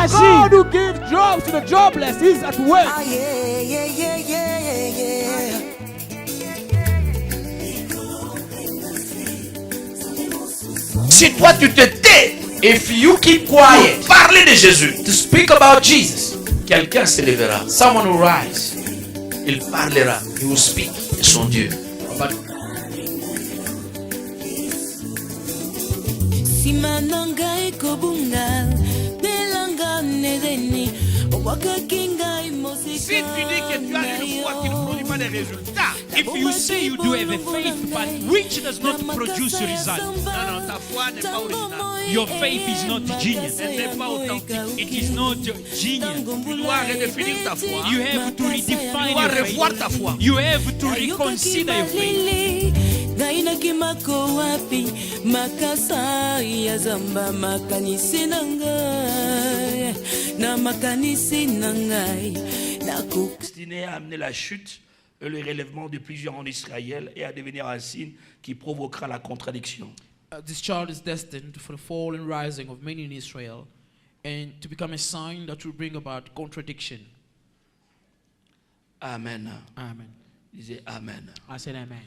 kazi. God who gives jobs to the jobless is at work. Ah, yeah, yeah, yeah, yeah, yeah. Si toi tu te tais, if you keep quiet, parler de Jésus, to speak about Jesus, quelqu'un se lèvera. Someone will rise. Il parlera. He will speak de son Dieu. But Simananga ekobunga, belanga nedeni, wakakinga imosika. Si tu dis que tu as une foi qui ne produit pas de résultats, If you say you do have a faith, but which does not produce results, non, ta foi n'est pas originale. your faith is not genius. Elle n'est pas authentique. It is not genius. Tu dois redéfinir ta foi. You have to Tu redefine dois your revoir faith. ta foi. You have to reconsider your faith. Gainaki mako wapi makasa ya zamba makanisi nangai na makanisi nangai na kuk. Destiné à amener la chute et le relèvement de plusieurs en Israël et à devenir un signe qui provoquera la contradiction. This child is destined for the fall and rising of many in Israel and to become a sign that will bring about contradiction. Amen. Amen. Disais Amen. I said amen.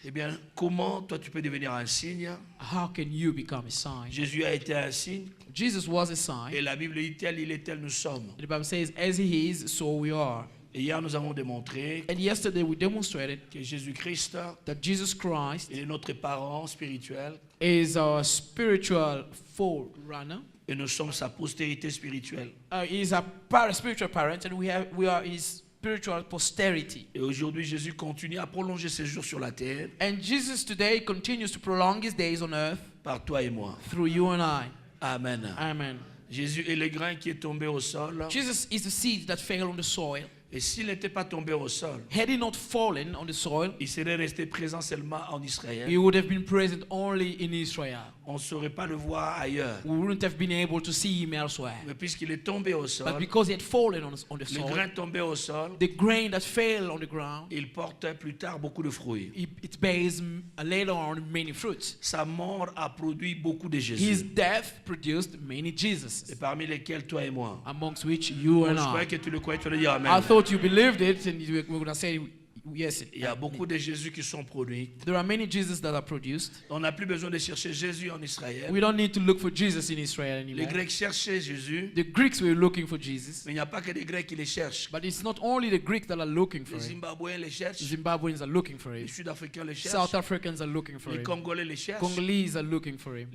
Eh bien, comment toi tu peux devenir un signe? How can you become a sign? Jésus a été un signe Jesus was a sign. et la Bible dit tel il est tel nous sommes. The Bible says, as he is, so we are. Et hier nous avons démontré And yesterday we demonstrated que Jésus-Christ that Jesus Christ il est notre parent spirituel is our spiritual forerunner. et nous sommes sa postérité spirituelle. He is a spiritual parent, and we are his spiritual posterity. Et aujourd'hui Jésus continue à prolonger ses jours sur la terre And Jesus today continues to prolong his days on earth par toi et moi. through you and I. Amen. Amen. Jésus est le grain qui est tombé au sol. Jesus is the seed that fell on the soil. Et s'il n'était pas tombé au sol, Had he not fallen on the soil, il serait resté présent seulement en Israël. he would have been present only in Israel. On ne saurait pas le voir ailleurs. We wouldn't have been able to see him elsewhere. Mais puisqu'il est tombé au But sol, because he had fallen on the le soil, grain tombé au sol, the grain that fell on the ground, il porte plus tard beaucoup de fruits. it bears later on many fruits. Sa mort a produit beaucoup de His Jésus. death produced many Et Jesus, parmi lesquels toi et moi. amongst which you Je and croyais I. que tu le croyais, tu allais dire I Amen. thought you believed it, and you were going to say yes. Il y a beaucoup de Jésus qui sont produits. There are many Jesus that are produced. On n'a plus besoin de chercher Jésus en Israël. We don't need to look for Jesus in Israel Les anymore. Grecs cherchaient Jésus, The Greeks were looking for Jesus, mais il n'y a pas que des Grecs qui les cherchent. but it's not only the Greeks that are looking for Les him. Zimbabwéens les cherchent, Zimbabweans are looking for les him. Sud-Africains les South cherchent, Africans are looking for les him. Congolais les cherchent, Congolese are looking for him.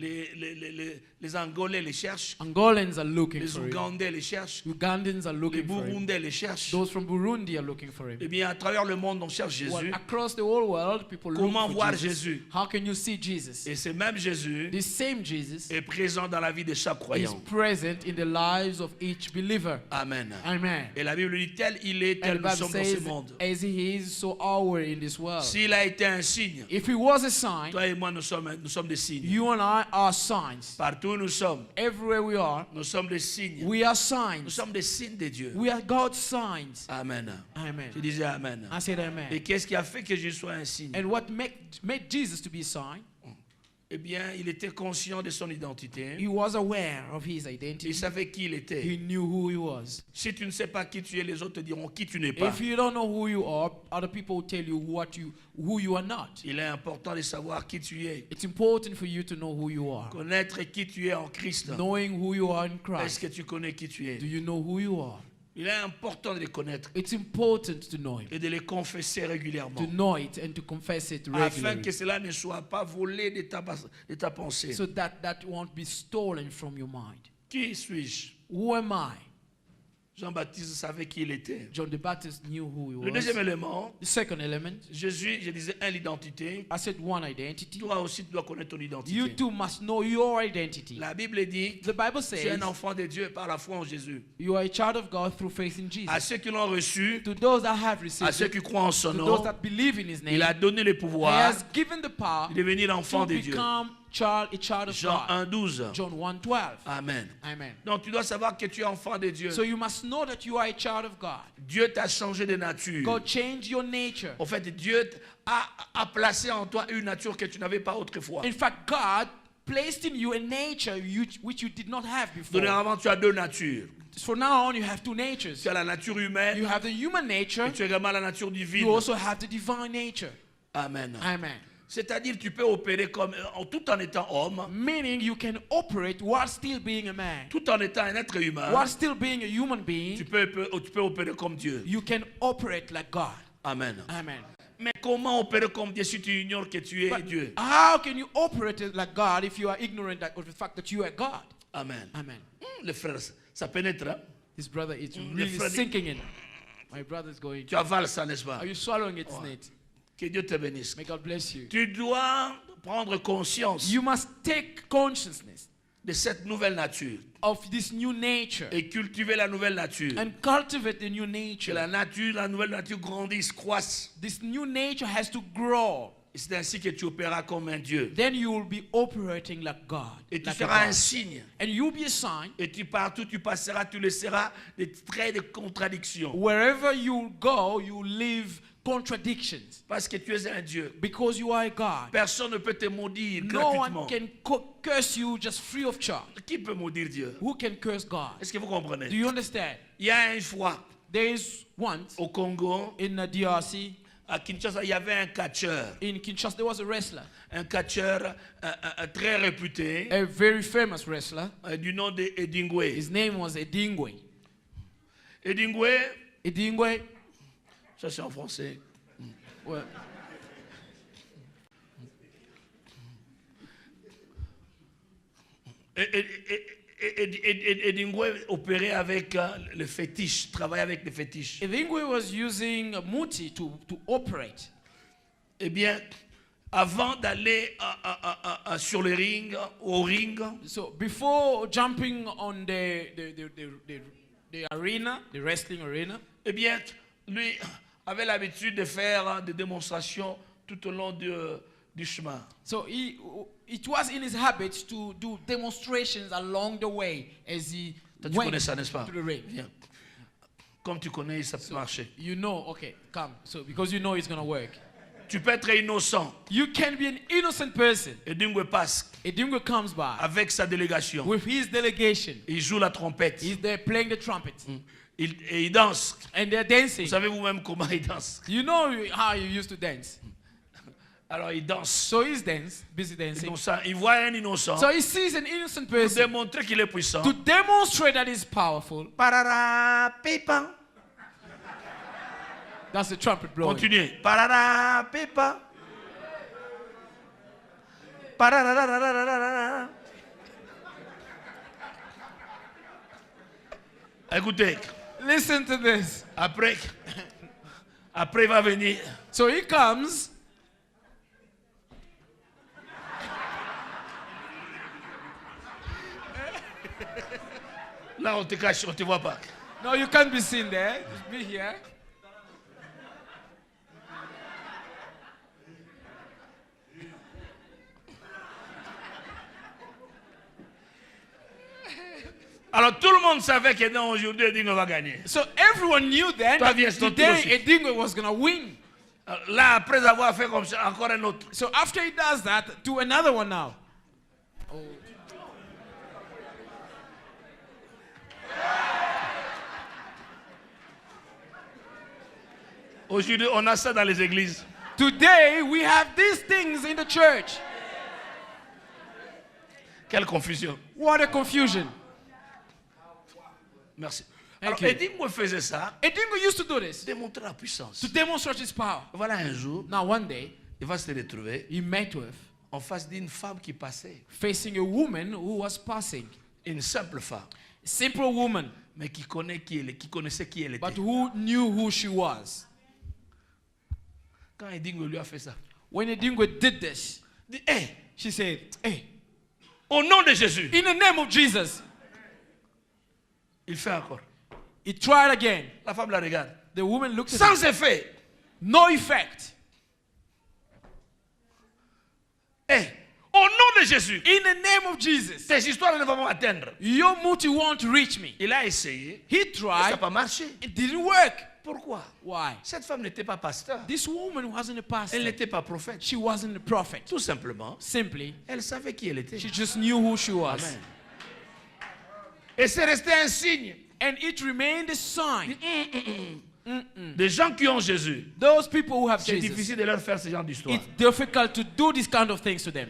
les Angolais les cherchent, Angolans are looking les for him. Ougandais les cherchent, Ugandans are les looking for him. Burundais les cherchent. Those from Burundi are looking for him. Eh bien, à travers le monde, on cherche Well, Jésus. across the whole world, people look Comment for voir Jesus. Jésus? How can you see Jesus? Et ce même Jésus This same Jesus est présent dans la vie de chaque is croyant. present in the lives of each believer. Amen. Amen. Et la Bible dit tel il est, And tel the nous Bible sommes dans ce says, monde. as he is, so are we in this world. S'il a été un signe, If he was a sign, toi et moi nous sommes des signes. you and I are signs. Partout où nous sommes, Everywhere we are, nous sommes des signes. we are Nous signs. sommes des signes de Dieu. We are God's signs. Amen. Amen. Tu disais Amen. I said Et amen. qu'est-ce qui a fait que Jésus soit un signe? And what made Jesus to be a sign? Eh bien, il était conscient de son identité. He was aware of his Il identity. savait qui il He était. knew who he was. Si tu ne sais pas qui tu es, les autres te diront qui tu n'es pas. If you don't know who you are, other people will tell you who you are not. Il est important de savoir qui tu es. It's important for you to know who you are. Connaître qui tu es en Christ. Knowing who you are in Est-ce Christ. que tu connais qui tu es? Do you know who you are? Il est important de les connaître It's important to know him. et de les confesser régulièrement. To know it and to confess it Afin regularly. que cela ne soit pas volé de ta pensée. So that won't be stolen from your mind. Qui suis-je? Who am I? Jean-Baptiste savait qui il était. John the Baptist knew who he Le deuxième was. élément, The second element, Jésus, je disais, l'identité. I said one identity. Toi aussi, tu dois connaître ton identité. You too must know your identity. La Bible dit, The Bible tu es says un enfant de Dieu par la foi en Jésus. you are a child of God through faith in À Jesus. ceux qui l'ont reçu, To those that have à received ceux it, qui croient en son to nom, those that believe in his il name, a donné le he pouvoir has given the power de devenir enfant to de Dieu. become a child of Jean God. 1,12. John 1:12. Amen. Amen. Donc tu dois savoir que tu es enfant de Dieu. So you must know that you are a child of God. Dieu t'a changé de nature. God changed your nature. En fait, Dieu a placé en toi une nature que tu n'avais pas autrefois. In fact, God placed in you a nature which you did not have before. Dorénavant, tu as deux natures. So now on, you have two natures. Tu as la nature humaine You have the human nature. et tu as également la nature divine. You also have the divine nature. Amen. Amen. C'est-à-dire tu peux opérer tout en étant homme, Meaning you can operate while still being a man. tout en étant un être humain. While still being a human being, Tu peux opérer comme Dieu. you can operate like God. Amen. Amen. Mais comment opérer comme Dieu si tu ignores que tu es But Dieu? how can you operate like God if you are ignorant of the fact that you are God? Amen. Amen. Les frères, ça pénètre. Hein? His brother is le really frère- sinking in. My brother is going. Tu avales ça, n'est-ce pas? Are you swallowing it, Snake? Que Dieu te bénisse. May God bless you. Tu dois prendre conscience You must take consciousness de cette nouvelle nature of this new nature et cultiver la nouvelle nature. and cultivate the new Que nature. la nouvelle nature grandisse, croisse. This new nature has to grow. Et c'est ainsi que tu opéreras comme un Dieu. Then you will be operating like God. Et tu like a feras un God. signe. And you'll be a sign. Et partout tu passeras, tu laisseras des traits de contradiction. Wherever you go, you leave contradictions Parce que tu es un Dieu. because you are a God. Personne ne peut te maudire No gratuitement. one can curse you just free of charge. Qui peut maudire Dieu? Who can curse God? Est-ce que vous comprenez? Do you understand? Il y a une fois There is once au Congo, in the DRC, à Kinshasa, il y avait un catcheur. in Kinshasa, there was a wrestler, Un catcheur très réputé a very famous wrestler. du nom de Edingwe. His name was Edingwe. Edingwe, Edingwe, ça c'est en français. well, Edingwe opérait avec le fétiche, travaillait avec les fétiches. Edingwe was using Muti to operate. Eh bien, avant d'aller sur le ring, au ring, So before jumping on the arena, the wrestling arena, eh bien, lui avait l'habitude de faire des démonstrations tout au long du chemin. so it was in his habit to do demonstrations along the way as he Toi, tu went connais ça, n'est-ce pas? to the ring. Viens. Comme tu connais, ça peut marcher. You know, okay, come. So because you know it's gonna work. Tu peux être innocent. You can be an innocent person. Edingwe passe Edingwe comes by avec sa délégation. with his delegation. Il joue la trompette. He's there playing the trumpet. Et il danse. And they're dancing. Vous savez vous-même comment il danse. You know how you used to dance. Alors il danse. So he's busy dancing. Innocent. Il voit un innocent So he sees an innocent pour person démontrer qu'il est puissant. to demonstrate that he's powerful. Parara, pépa. That's the trumpet blowing. Continuez. Parara, pépa. Parararararara. Écoutez, Listen to this. après il va venir. So he comes. Là, on te cache, on te voit pas. No, you can't be seen there. Just be here. Alors tout le monde savait que non, aujourd'hui, Edingwe va gagner. So everyone knew then Toi, that viens, c'est ton tour today aussi. Edingwe was going to win. Alors, là, après avoir fait comme ça, encore un autre. So after he does that, do another one now. Aujourd'hui, on a ça dans les églises. Today we have these things in the church. Quelle confusion. What a confusion. Merci. Thank Alors, you. Edingwe faisait ça, Edingwe used to do this démontrer la puissance. to demonstrate his power. Voilà un jour, Now one day il va se retrouver he met with en face d'une femme qui passait. facing a woman who was passing. Une simple femme, A simple woman, mais qui connaissait qui elle était. but who knew who she was. Quand Edingwe lui a fait ça, When Edingwe did this, il dit, hey, she said, hey, au nom de Jésus, in the name of Jesus. il fait encore. He tried again. La femme la regarde. The woman looked at him. Sans effet. No effect. Hey, au nom de Jésus, In the name of Jesus. ces histoires ne vont pas m'atteindre. Your muti won't reach me. Il a essayé, He et ça n'a tried. pas marché. It didn't work. Pourquoi? Why? Cette femme n'était pas pasteur. This woman wasn't a pastor. Elle n'était pas prophète. She wasn't a prophet. Tout simplement, Simply, elle savait qui elle était. she just knew who she was. Amen. Et c'est resté un signe. And it remained a sign. Des gens qui ont Jésus, Those people who have c'est Jesus, difficile de leur faire ce genre d'histoire. it's difficult to do this kind of things to them.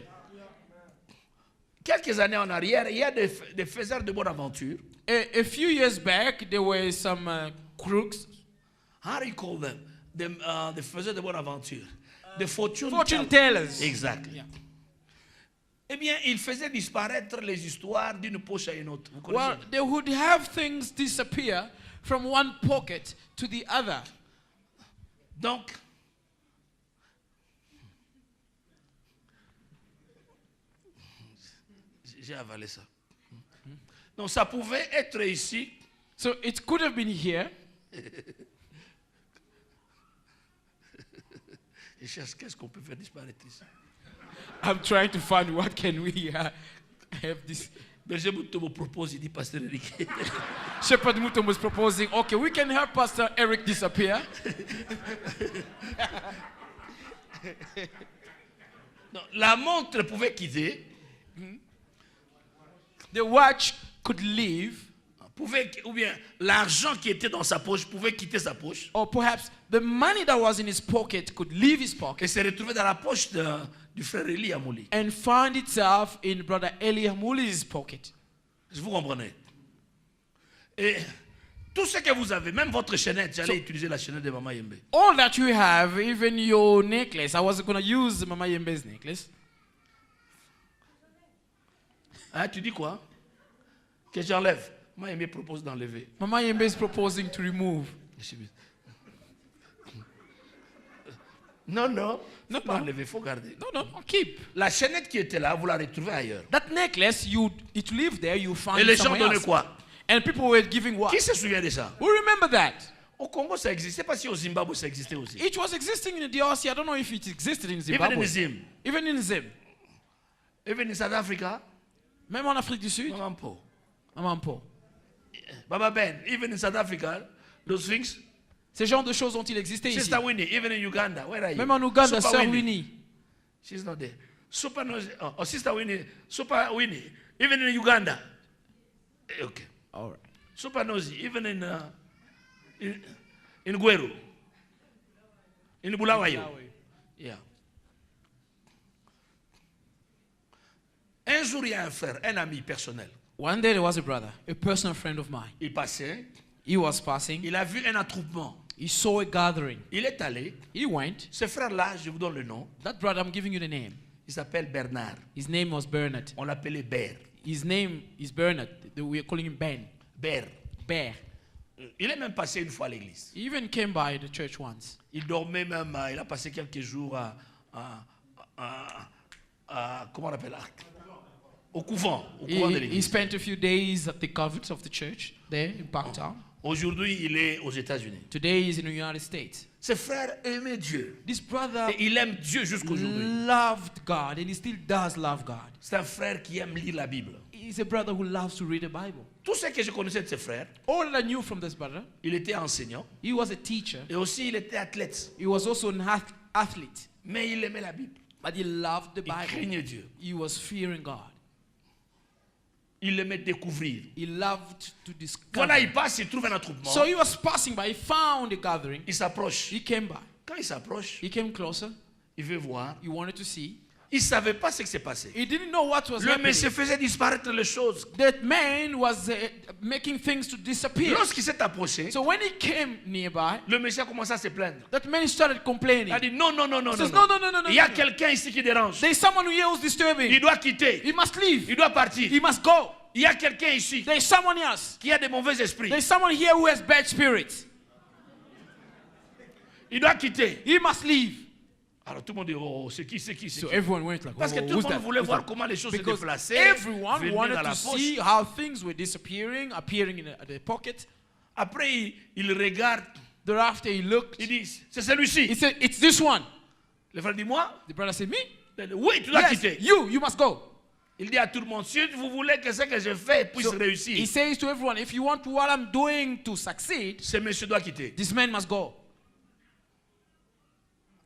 Quelques années en arrière, il y a des faiseurs de bonne aventure. A few years back, there were some crooks, How do you call them? The faiseurs de bonne aventure. The fortune tellers. Exactly. Yeah. Eh bien, ils faisaient disparaître les histoires d'une poche à une autre. Vous connaissez? Well, they would have things disappear from one pocket to the other. Donc, j'ai avalé ça. Donc, ça pouvait être ici. So it could have been here. Je cherche qu'est-ce qu'on peut faire disparaître ici. I'm trying to find what can we have this. Berger Mutombo propose, il dit Pasteur Eric. Shepherd Mutombo was proposing, okay, we can help Pastor Eric disappear. Non, la montre pouvait quitter, The watch could leave, ou bien l'argent qui était dans sa poche pouvait quitter sa poche or perhaps the money that was in his pocket could leave his et pocket se retrouver dans la poche du frère Eli Amouli. and find itself in Brother Eli Hamouli's pocket. Vous comprenez? Et tout ce que vous avez, même votre chaînette, j'allais utiliser la chaînette de Mama Yembe. All that you have, even your necklace, I was going to use Mama Yembe's necklace. Hein, tu dis quoi? Que j'enlève. Mama Yembe propose d'enlever. Mama Yembe is proposing to remove. Non, non. Non, Pas non. enlever, il faut garder. No, keep. La chaînette qui était là, vous la retrouvez ailleurs. That necklace, it live there, you find Et it les gens somewhere donnaient else. quoi? And people were giving what? Qui se souvient de ça? Who remember that? Au Congo, ça existait. Pas si au Zimbabwe, ça existait aussi. It was existing in the DRC. I don't know if it existed in Even Zimbabwe. in Zim. Even in Zim. Even in South Africa. Même en Afrique du Sud. Maman Po. Maman Po. Baba Ben. Even in South Africa. Those things. Ces genres de choses ont-ils existé ici? Sister Winnie. Even in Uganda. Where are you? Même en Ouganda, Super Sœur Winnie. She's not there. Super Nosy. Oh, Sister Winnie. Super Winnie. Even in Uganda. Okay. All right. Super Nosy. Even in Gweru. In Bulawayo. Yeah. Un jour, il y a un frère, un ami personnel. One day there was a brother, a personal friend of mine. Il passait, He was passing. il a vu un attroupement. He saw a gathering. Il est allé. He went. Ce frère-là, je vous donne le nom, That brother, I'm giving you the name. il s'appelle Bernard. His name was Bernard. On l'appelait Ber. His name is Bernard. We are calling him Ben. Ber. Bear. Il est même passé une fois à l'église. He even came by the church once. Il dormait même, il a passé quelques jours comment on appelle là? Au couvent de He l'église. spent a few days at the convent of the church there in Parktown. Aujourd'hui, il est aux États-Unis. Today he's in the United States. Ce frère aimait Dieu. This brother Et il aime Dieu jusqu'aujourd'hui. loved God, and he still does love God. C'est un frère qui aime lire la Bible. He's a brother who loves to read the Bible. Tout ce que je connaissais de ce frère, All I knew from this brother, il était enseignant he was a teacher. et aussi il était athlète. He was also an athlete, Mais il aimait la Bible. but he loved the Il Bible. craignait Dieu. He was fearing God. Il aimait découvrir. He loved to discover. Voilà, il passe, il trouve un attroupement. So he was passing by. He found a gathering. Il s'approche. He came by. Quand il s'approche, He came closer. il veut voir. He wanted to see. Il ne savait pas ce qui s'est passé. He didn't know what was Le happening. monsieur faisait disparaître les choses. That man was making things to disappear. Lorsqu'il s'est approché, So when he came nearby, le monsieur a commencé à se plaindre. that man started complaining. Il a dit non, non, non, non, He says, non. no, Il y a no. quelqu'un ici qui dérange. There's someone here who's Il disturbing. doit quitter. He must leave. Il doit partir. He must go. Il y a quelqu'un ici There's someone else. qui a des mauvais esprits. There's someone here who has bad spirits. Il doit quitter. He must leave. Alors tout le monde dit, oh, c'est qui, c'est qui, c'est So qui? everyone went like, Parce que oh, tout le who's monde that? voulait Who's voir that? comment les choses se Because déplaçaient, everyone venaient wanted dans la to poche. see how things were disappearing, appearing in the pocket. Après, il regarde, Thereafter, he looked. il dit, c'est celui-ci. He said, "It's this one." Le frère dit, moi? The brother said, "Me? Oui, tu dois Yes, quitter. you must go." Il dit à tout le monde, si vous voulez que ce que je fais puisse So he réussir, says to everyone, if you want what I'm doing to succeed, ce monsieur doit quitter. this man must go.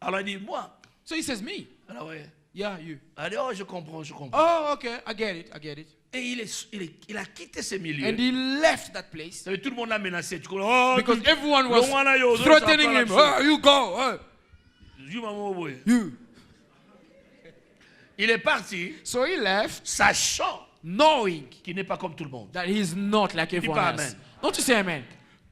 Alors il dit, moi. So he says, me. Alors, ouais. Yeah, you. Elle dit, oh, je comprends, je comprends. Oh, okay, I get it. Et il a quitté ce milieu. And he left that place Ça veut dire, tout le monde l'a menacé. Tu comprends? Oh, because tu- everyone le was mwana yo, zo, threatening ça him. prend Oh, you go. Oh, Dis, maman, oui. you. Il est parti, So he left, sachant knowing qu'il n'est pas comme tout le monde. that he's not like everyone pas else. amen. Don't you say amen?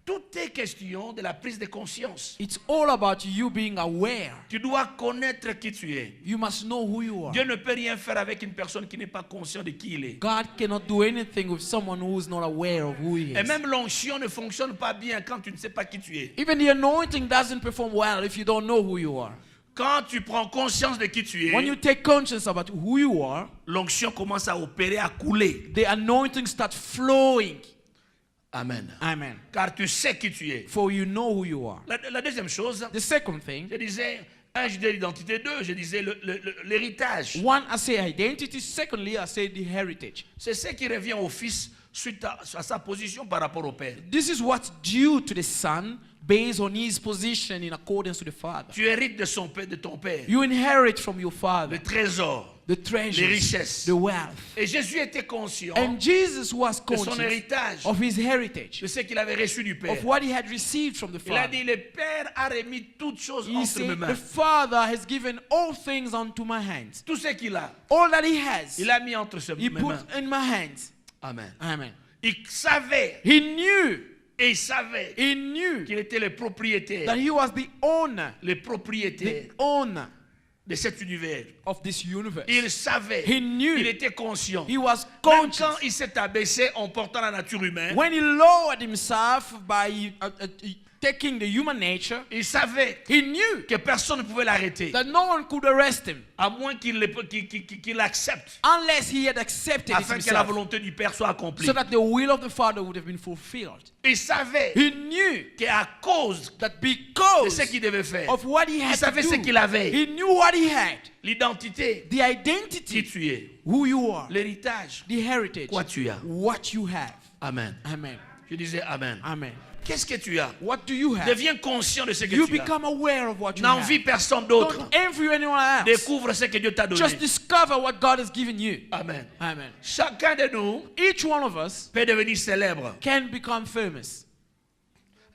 Tout est question de la prise de conscience. It's all about you being aware. Tu dois connaître qui tu es. You must know who you are. Dieu ne peut rien faire avec une personne qui n'est pas consciente de qui il est. God cannot do anything with someone who is not aware of who he Et is. même l'onction ne fonctionne pas bien quand tu ne sais pas qui tu es. Even the anointing doesn't perform well if you don't know who you are. Quand tu prends conscience de qui tu When you es, take conscience about who you are, l'onction commence à opérer, à couler. the anointing starts flowing. Amen. Amen. Car tu sais qui tu es. For you know who you are. La deuxième chose, The second thing, je disais, un, je disais l'identité, deux, je disais l'héritage. one, I say identity. Secondly, I say the heritage. C'est ce qui revient au fils suite à sa position par rapport au père. This is what's due to the son based on his position in accordance to the father. Tu hérites de son père, de ton père, You inherit from your father le trésor. the treasures, les richesses. the wealth. Et Jésus était conscient And Jesus was de son conscious héritage, of his heritage, de ce qu'il avait reçu du père. of what he had received from the Il a father. dit, le père a remis toutes choses He entre mes said, mains. the father has given all things unto my hands. Tout ce qu'il a, All that he has, il a mis entre he mes put mains. in my hands. Amen. Amen. Il savait, He knew et il savait qu'il était le that propriétaire, he was the owner de cet univers. of this universe. Il savait, He knew. il était conscient. He was Même conscious. quand il s'est abaissé en portant la nature humaine, When he lowered himself by taking the human nature, il savait he knew que personne ne pouvait l'arrêter, that no one could arrest him à moins qu'il l'accepte, unless he had accepted it afin que la himself, volonté du Père soit accomplie. so that the will of the Father would have been fulfilled. Il savait He knew qu'à cause that de because ce qu'il devait faire, of what he il had to savait ce do, qu'il avait, he knew what he had, l'identité, the qui identity, tu es, who you are, l'héritage, the heritage, quoi tu as. what you have. Amen. Amen. Je disais Amen. Amen. Qu'est-ce que tu as? What do you have? Deviens conscient de ce que You tu as. become aware of what you have. N'envie personne d'autre. Don't envy anyone else. Découvre ce que Dieu t'a donné. Just discover what God has given you. Amen. Amen. Chacun de nous Each one of us peut devenir célèbre. can become famous.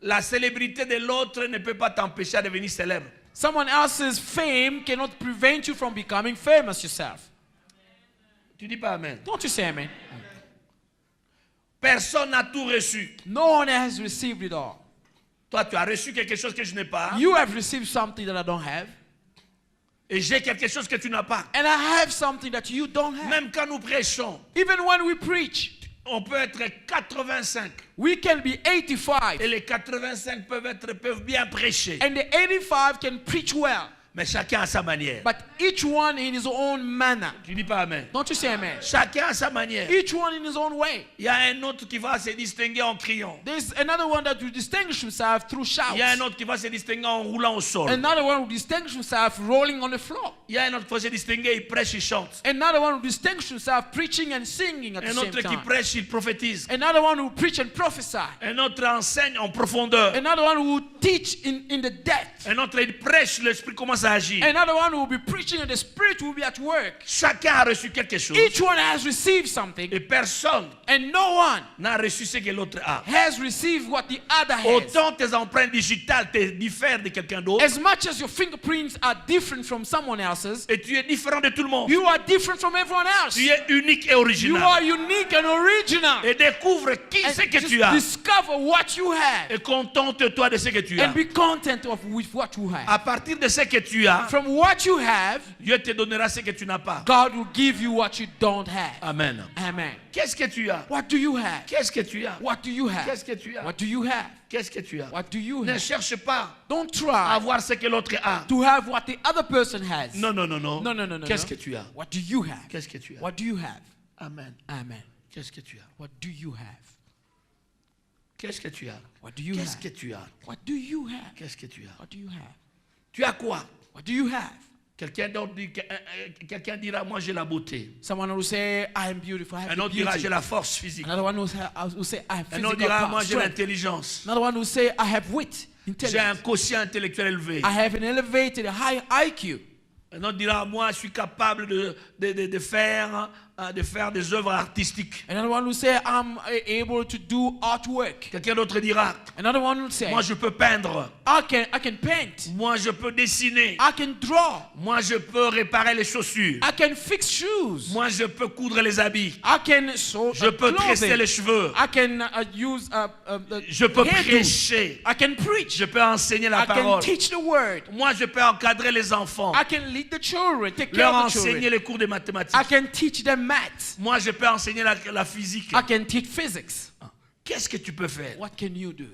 La célébrité de l'autre ne peut pas t'empêcher à devenir célèbre. Someone else's fame cannot prevent you from becoming famous yourself. Tu dis pas Amen. Don't you say amen? Personne n'a tout reçu. No one has received it all. Toi, tu as reçu quelque chose que je n'ai pas. You have received something that I don't have. Et j'ai quelque chose que tu n'as pas. And I have something that you don't have. Même quand nous prêchons, Even when we preach, on peut être 85. we can be 85. Et les 85 peuvent bien prêcher. And the 85 can preach well. Mais chacun à sa manière. But each one in his own manner. Tu dis pas Amen. Don't you say amen? Chacun à sa manière. Each one in his own way. Il y a un autre qui va se distinguer en criant. There's another one that will distinguish himself through shouts. Il y a un autre qui va se distinguer en roulant au sol. Another one will distinguish himself rolling on the floor. Il y a un autre qui va se distinguer, il prêche, il chante. Another one will distinguish himself preaching and singing at the Un same autre qui time. prêche, il prophétise. Another one will preach and prophesy. Un autre enseigne en profondeur. Another one will teach in the depth. Un autre, il prêche, l'esprit commence à agir. Another one will be preaching and the Spirit will be at work. Chacun a reçu quelque chose. Each one has received something Et personne and no one n'a reçu ce que l'autre a. has received what the other has. Autant tes empreintes digitales te diffèrent de quelqu'un d'autre, As much as your fingerprints are different from someone else's, et tu es différent de tout le monde. you are different from everyone else. Tu es unique et You original. are unique and original. Et découvre qui And c'est que just tu as. discover what you have Et contente-toi de ce que tu as. and be content with what you have. À partir de ce que tu as, From what you have, Dieu te donnera ce que tu n'as pas. God will give you what you don't have. Amen. Amen. Qu'est-ce que tu as? What do you have? Qu'est-ce que tu as? What do you have? Qu'est-ce que tu as? What do you have? Qu'est-ce que tu as? What do you Ne have? cherche pas Don't à try avoir ce que l'autre a. to have what the other person has. Non, non, non, non. No, no, no, no. Qu'est-ce no. que tu as? What do you have? Qu'est-ce que tu as? What do you have? Amen. Amen. Qu'est-ce que tu as? What do you have? Qu'est-ce que tu as? What do you Qu'est-ce que have? tu as? What do you have? Qu'est-ce que tu as? What do you have? Tu as quoi? What do you have? Quelqu'un dira, moi j'ai la beauté. Someone will say, I am beautiful, I have Un the autre dira, beauty. j'ai la force physique. Another one will say, I have Un autre physical dira, power, moi j'ai strength. l'intelligence. Another one will say, I have wit, J'ai un intelligence. quotient intellectuel élevé. I have an elevated, high IQ. Un autre dira, moi je suis capable de faire des œuvres artistiques. Another one will say, I'm able to do artwork. Quelqu'un d'autre dira, Another one will say, moi je peux peindre. I can paint. Moi je peux dessiner. I can draw. Moi je peux réparer les chaussures. I can fix shoes. Moi je peux coudre les habits. I can sew Je peux tresser clothing. les cheveux. I can use Je peux hairdo. prêcher. I can preach. Je peux enseigner la I can parole. teach the word. Moi je peux encadrer les enfants. I can lead the children, take care Leur of the enseigner children. les cours de mathématiques. I can teach them math. Moi je peux enseigner la physique. I can teach physics. Qu'est-ce que tu peux faire? What can you do?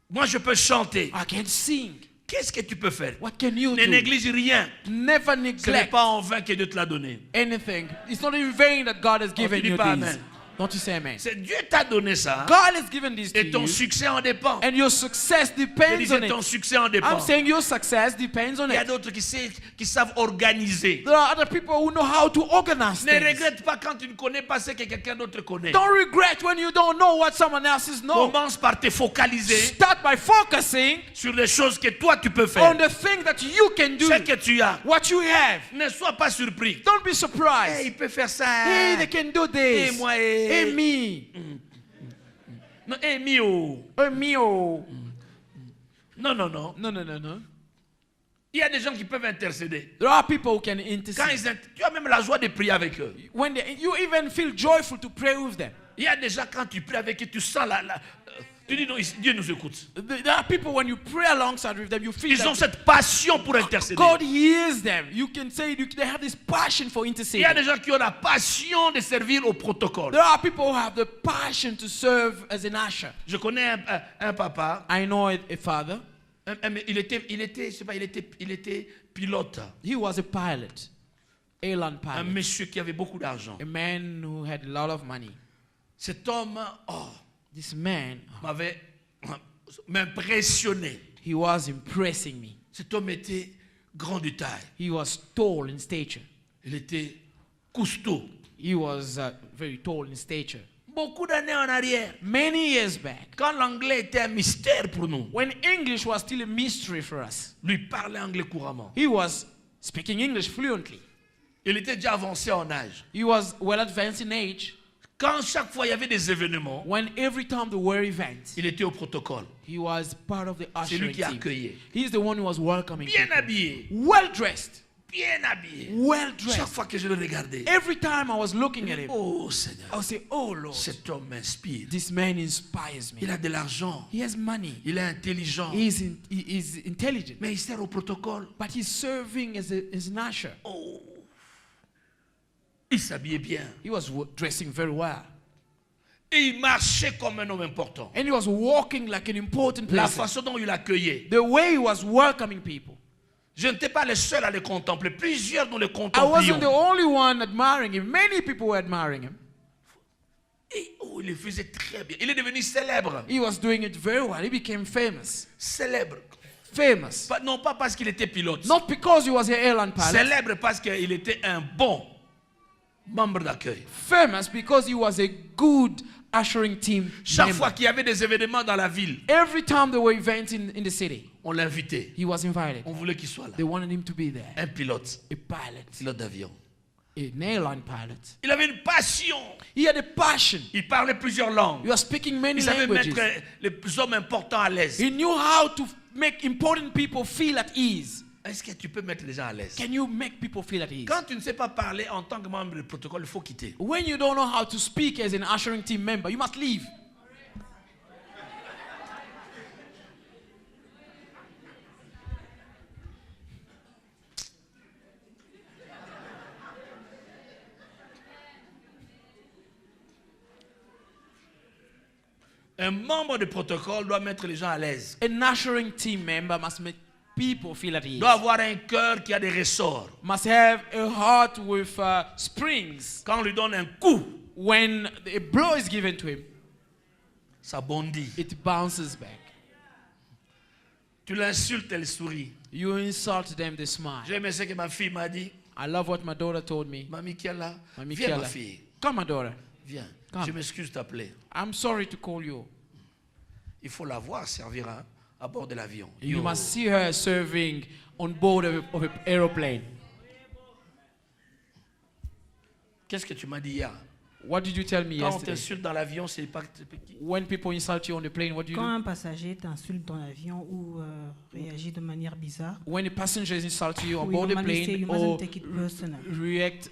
Moi je peux chanter. I can sing. Qu'est-ce que tu peux faire? What can you Ne do? néglige rien. Never Ce n'est neglect pas en vain que Dieu te l'a donné. anything. It's not in vain that God has given dis you pas these. amen. Don't you say amen? C'est Dieu t'a donné ça. God has given these to Et ton you, succès en dépend. and your success Je depends disais, on ton it. succès en I'm dépend. saying your success depends on Il y a it. d'autres qui savent organiser. There are other people who know how to organize Ne things. regrette pas quand tu ne connais pas ce que quelqu'un d'autre connaît. Don't regret when you don't know what someone else knows. Commence par te focaliser Start by focusing sur les choses que toi tu peux on faire. the thing that you can do, Ce que tu as. what you have. Ne sois pas surpris. Don't be Hey, surprised. il peut faire ça. Hey, they can do Et this. moi, Hey, me. Non, mio. Hey, me. Oh. Non, non, non. No, no, no, no. Il y a des gens qui peuvent intercéder. There are people who can Quand intercede. tu as même la joie de prier avec eux. When you even feel joyful to pray with them. Il y a des gens quand tu pries avec eux, tu sens tu dis non, Dieu nous écoute. There are people when you pray alongside with them, you feel Ils ont that cette passion pour intercéder. God hears them. You can say they have this passion for Il y a interceding. des gens qui ont la passion de servir au protocole. There are people who have the passion to serve as an usher. Je connais un papa. I know a father. Il était pilote. He was a pilot, airline Un pilot, monsieur qui avait beaucoup d'argent. a man who had a lot of money. Cet homme This man, m'impressionnait. he was impressing me. Cet homme était grand de taille. He was tall in stature. Il était costaud. He was very tall in stature. Beaucoup d'années en arrière, Many years back, quand l'anglais était un mystère pour nous, when English was still a mystery for us, lui parlait anglais couramment. he was speaking English fluently. Il était déjà avancé en âge. He was well advanced in age. Quand chaque fois il y avait des événements, When every time there were events, il était au protocole. he was part of the C'est lui ushering qui team. accueillait. He's the one who was welcoming Bien people. habillé. Well dressed. Bien habillé. Well Chaque dressed. fois que je le regardais, Every time I was looking at him, oh Seigneur, I would say, oh Lord, cet homme m'inspire. this man inspires Il me. a de l'argent. He has money. Il est intelligent. He is intelligent. Mais il sert au protocole. But he's serving as an usher. Oh. Il s'habillait bien. He was dressing very well. Et il marchait comme un homme important. And he was walking like an important La person. façon dont il accueillait. The way he was welcoming people. Je n'étais pas le seul à le contempler. Plusieurs nous le I wasn't the contemplions. only one admiring him. Many people were admiring him. Et il le faisait très bien. Il est devenu célèbre. He was doing it very well. He became famous. Célèbre. Famous. Non pas parce qu'il était pilote. Not because he was an airline pilot. Célèbre parce qu'il était un bon membre d'accueil. Famous because he was a good ushering team Chaque member. fois qu'il y avait des événements dans la ville, Every time there were events in the city, on l'invitait. he was invited. On voulait qu'il soit là. They wanted him to be there. Un pilote. A pilot. Pilote d'avion. An airline pilot. Il avait une passion. He had a passion. Il parlait plusieurs langues. He was speaking many Il savait languages. mettre les hommes importants à l'aise. He knew how to make important people feel at ease. Est-ce que tu peux mettre les gens à l'aise? Can you make people feel at ease? Quand tu ne sais pas parler en tant que membre du protocole, il faut quitter. When you don't know how to speak as an ushering team member, you must leave. Un membre du protocole doit mettre les gens à l'aise. An ushering team member must make people feel at ease. Doit avoir un cœur qui a des ressorts. Must have a heart with springs. Quand on lui donne un coup, When a blow is given to him, ça bondit. it bounces back. Tu l'insultes, elle sourit. You insult them, they smile. J'ai aimé ce que ma fille m'a dit. I love what my daughter told me. Mamie Kiala, Mamie viens Kiala. ma fille. Come, my daughter. Viens. Come. Je m'excuse de t'appeler. I'm sorry to call you. Il faut la voir servir à bord de l'avion. You Yo. must see her serving on board of an aeroplane. Qu'est-ce que tu m'as dit hier? What did you tell me Quand on yesterday? t'insulte dans l'avion, c'est pas... When people insult you on the plane, what do you Quand do? un passager t'insulte dans l'avion ou réagit de manière bizarre, When the passengers insult you on we board the normally say plane you or mustn't take it personal. react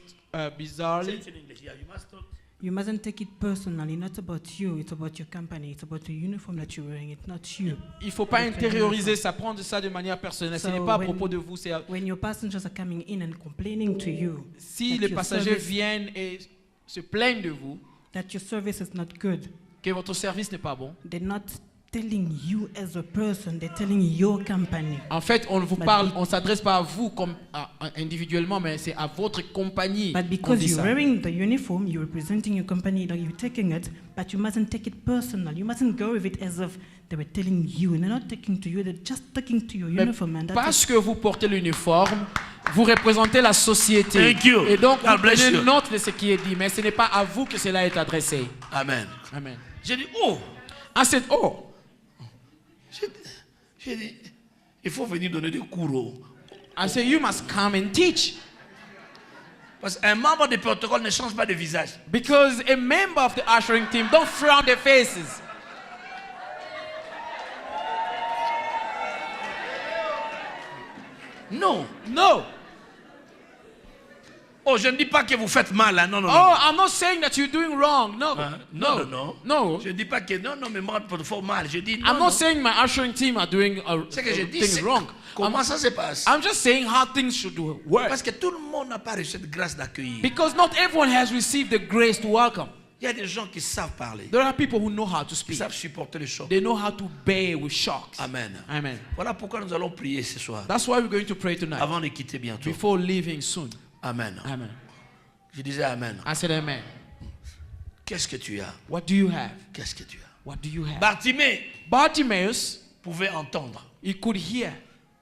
bizarrely, C'est in English. Yeah, you must talk. You mustn't take it personally. Not about you. It's about your company. It's about the uniform that you're wearing. It's not you. il ne faut pas Okay. intérioriser ça, prendre ça de manière personnelle. Ce So n'est pas à when- propos de vous. C'est When your passengers are coming in and complaining to you si that les your passagers service- viennent et se plaignent de vous, that your service is not good, que votre service n'est pas bon, they're not telling you as a person. They're telling your company. en fait, on ne vous But parle, be- on s'adresse pas à vous comme individuellement, mais c'est à votre compagnie. But qu'on because dit you're ça. wearing the uniform, you're representing your company, like you're taking it, but you mustn't take it personal. You mustn't go with it as if they were telling you. And they're not taking to you, they're just taking to your Mais uniform. And that's parce que vous portez l'uniforme, vous représentez la société. Thank you. Et donc, vous God bless prenez you. note de ce qui est dit, mais ce n'est pas à vous que cela est adressé. Amen. Amen. J'ai dit, oh. I said, oh, J'ai dit, il faut venir donner des cours. I said, you must come and teach. Parce qu'un membre du protocole ne change pas de visage. Because a member of the ushering team don't frown their faces. Non. No. Oh, je ne dis pas que vous faites mal. Hein. Non, non, non. Oh, I'm not saying that you're doing wrong. No. Hein? Non, non, non. No. Je ne dis pas que non, non, mais moi, il faut mal. Je dis non, I'm non. not saying my ushering team are doing Ce que je dis, things c'est wrong. comment ça se passe. I'm just saying how things should work. Parce que tout le monde n'a pas reçu cette grâce d'accueillir. Because not everyone has received the grace to welcome. Il y a des gens qui savent parler, There are people who know how to qui speak. savent supporter les chocs. They know how to bear with shocks. Amen. Amen. Voilà pourquoi nous allons prier ce soir, That's why we're going to pray tonight. avant de quitter bientôt. Before leaving soon. Amen. Amen. Je disais Amen. I said amen. Qu'est-ce que tu as? What do you have? Qu'est-ce que tu as? What do you have? Bartimée Bartimaeus, pouvait entendre, he could hear,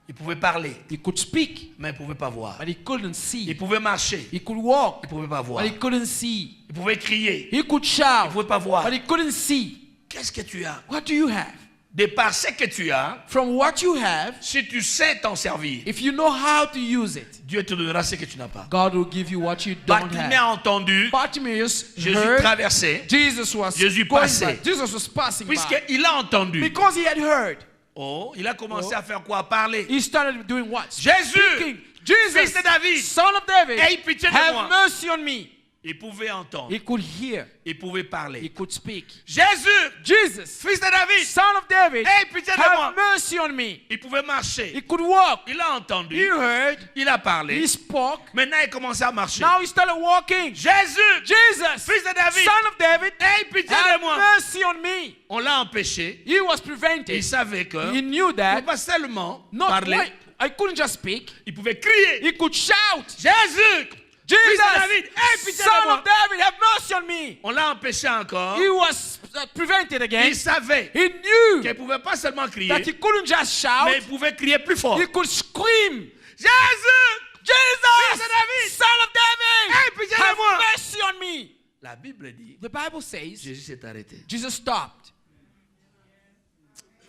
il pouvait parler, he could speak, mais il ne pouvait pas voir. but he couldn't Il see. pouvait marcher, He could walk, il ne pouvait pas voir. but he couldn't see. Il pouvait crier, He could il shout, ne pouvait pas voir. but he couldn't see. Qu'est-ce que tu as? What do you have? De par ce que tu as, From what you have, si tu sais t'en servir, if you know how to use it, Dieu te donnera ce que tu n'as pas. God will give you what you don't Bartimée a have. entendu Bartimaeus Jésus heard, traverser, Jesus was Jésus going passait. by. Jesus was passing by. puisqu'il a entendu. Because he had heard, Oh, il a commencé à faire quoi? À parler. he started doing what? Jésus, Speaking. Jesus, fils de David, son of David, aie pitié de moi. have mercy on me. Il pouvait entendre, He could hear, il pouvait he parler. could speak. Jésus, Jesus, fils de David, son of David, aie pitié de moi. have mercy on me. Il pouvait marcher. He could walk. Il a He entendu, heard, il a he parlé. spoke. Maintenant, il commençait à marcher. Now he started walking. Jésus, Jesus, fils de David, son of David, aie pitié de have moi. mercy on me. On l'a empêché. He was Et prevented. il savait que He il knew ne that. pouvait pas seulement Not parler, why, I couldn't just speak. il pouvait crier. He could shout. Jésus, fils de David, Jesus, aie pitié de son moi. of David, have mercy on me. On l'a empêché encore. He was prevented again. Il savait He knew qu'il ne pouvait pas seulement crier, that he couldn't just mais il shout. pouvait crier plus fort. He could scream. Jésus, Jesus, Fils de David, son of David, aie pitié de have moi. mercy on me. La Bible dit, The Bible says Jésus s'est arrêté. Jesus stopped.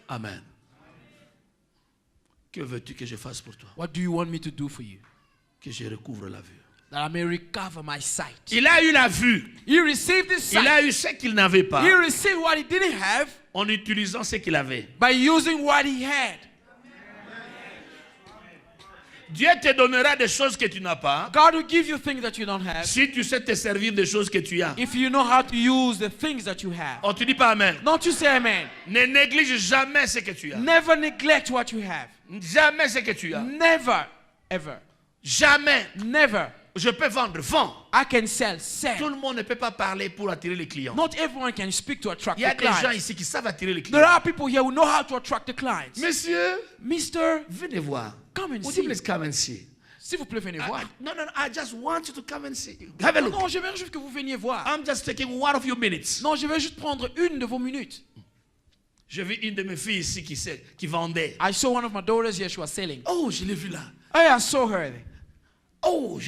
Amen. Que veux-tu que je fasse pour toi? What do you want me to do for you? Que je recouvre la vue. That I may recover my sight. Il a eu la vue. He received his Il sight. a eu ce qu'il n'avait pas He received what he didn't have en utilisant ce qu'il avait. by using what he had. Dieu te donnera des choses que tu n'as pas God will give you things that you don't have si tu sais te servir des choses que tu as. if you know how to use the things that you have. Oh, tu dis pas Amen. Don't you say amen. Ne néglige jamais ce que tu as. Never neglect what you have. Jamais ce que tu as. Never, ever, Jamais. never. Je peux vendre. Vends. I can sell, Tout sell. le monde ne peut pas parler pour attirer les clients. Not everyone can speak to attract Il y a the des gens clients. ici qui savent attirer les There clients. are people here who know how to attract the clients. Monsieur, Mister, venez voir. come and Would you see. please come and see? S'il vous plaît, venez voir. No, I just want you to come and see. Have a look. Non, je veux juste que vous veniez voir. I'm just taking one of your minutes. Non, je vais juste prendre une de vos minutes. J'ai vu une de mes filles ici qui vendait. I saw one of my daughters here, she was selling. Oh, je l'ai vue là. Hey, I saw her there. Oh,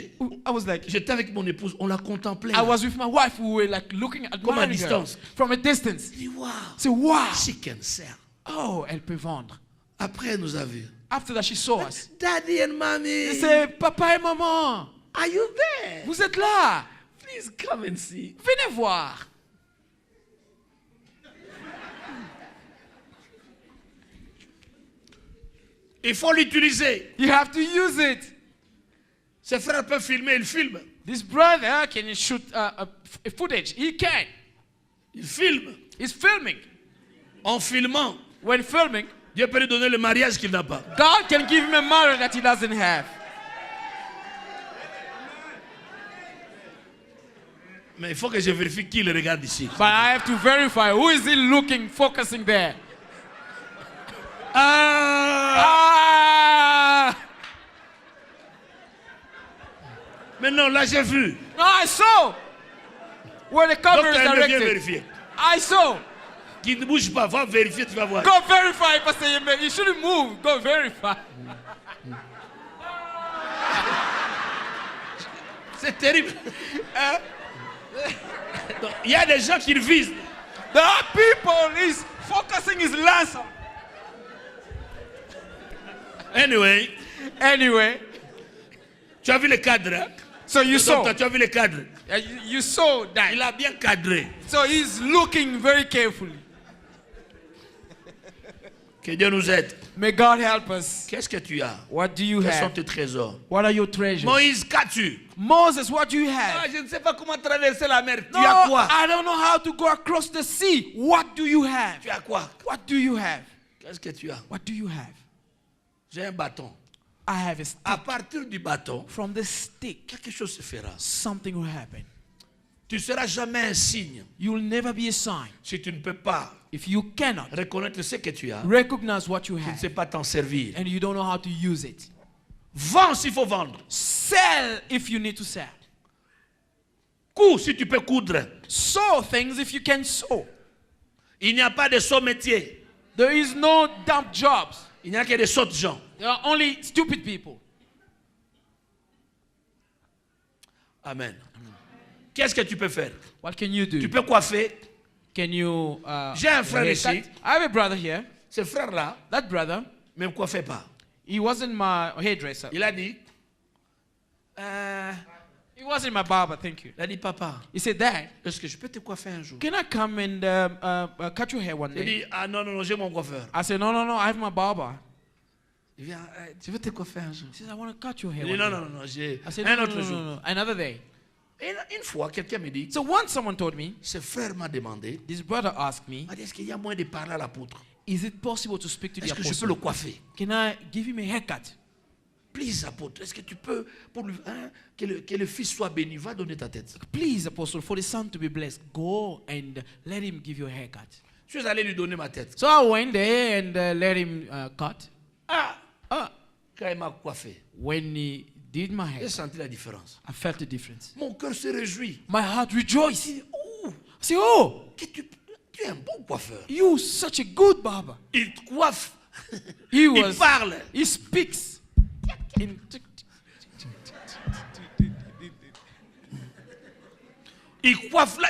I was like, j'étais avec mon épouse, on la contemplait. I was with my wife, we were like looking at Comme à her distance. from a distance. Je dis, wow, C'est wow. she can sell. Oh, elle peut vendre. Après, elle nous a vus. After that, she saw us. Daddy and mommy, C'est papa et maman. are you there? Vous êtes là. Please come and see. Venez voir. Il faut l'utiliser. You have to use it. Ses frères peuvent filmer, ils filment. This brother can shoot footage. He can. Ils filment. He's filming. En filmant, When filming, Dieu peut lui donner le mariage qu'il n'a pas. God can give him a mother that he doesn't have. Mais il faut que je vérifie qui le regarde ici. But I have to verify who is he looking, focusing there. Ah! Mais non, là j'ai vu. No, I saw where the Donc camera is tu aimes bien directed. vérifier. I saw. Qui ne bouge pas, va vérifier, tu vas voir. Go verify, Pastor Yembe. You shouldn't move. Go verify. C'est terrible. Donc, il y a des gens qui le visent. There are people is focusing his lens. Anyway, Anyway, tu as vu le cadre. Hein? so you Donc, saw. toi, tu as vu le cadre. You saw that. Il a bien cadré. So he's looking very carefully. Que Dieu nous aide. May God help us. Qu'est-ce que tu as? What do you Quels sont have? tes trésors? What are your treasures? Moïse, qu'as-tu? Moses, what do you Ah, have? je ne sais pas comment traverser la mer. No, Tu as quoi? I don't know how to go across the sea. What do you have? Tu as quoi? What do you have? Qu'est-ce que tu as? What do you have? J'ai un bâton. I have a stick. À partir du bâton, From the stick, quelque chose se fera. something will happen. Tu ne seras jamais un signe You will never be a sign si tu ne peux pas if you cannot reconnaître ce que tu as. recognize what you Tu ne have sais pas t'en servir. and you don't know how to use it. Vends s'il faut vendre. Sell if you need to sell. Couds si tu peux coudre. Sew things if you can sew. Il n'y a pas de sot métier. There is no dump jobs. Il n'y a que des sottes gens. There are only stupid people. Amen. Qu'est-ce que tu peux faire? What can you do? Tu peux coiffer. Can you J'ai un frère haircut? ici. I have a brother here. Ce frère-là That brother, ne me coiffait pas. he wasn't my hairdresser. Il a dit, He wasn't my barber, thank you. il a dit, papa, He said, Dad, est-ce que je peux te coiffer un jour? can I come and cut your hair one Il day? dit, ah non, non, non, j'ai mon coiffeur. I said, no, I have my barber. Il vient, tu veux te coiffer un jour? He said, I want to cut your hair Il dit, one non, day. non, non, j'ai I said, un no, autre jour. no, another day. Et une fois, quelqu'un me dit, So once someone told me, ce frère m'a demandé, this brother asked me, m'a dit, est-ce qu'il y a moyen de parler à l'apôtre? is it possible to speak to the Est-ce que je peux apostle? le coiffer? Can I give him a haircut? Please, apôtre, est-ce que tu peux, pour lui, hein, que le fils soit béni, va donner ta tête. Please, apostle, for the son to be blessed, go and let him give you a haircut. Je suis allé lui donner ma tête. So I went there and let him cut. Ah, Ah, quand il m'a coiffé, when he did my j'ai hair, senti la différence. I felt the difference. Mon cœur se réjouit. My heart rejoiced. Il dit, oh, I said, oh, que tu es un bon coiffeur. you such a good barber. Il coiffe, He il was, parle. he speaks. In Il coiffe là,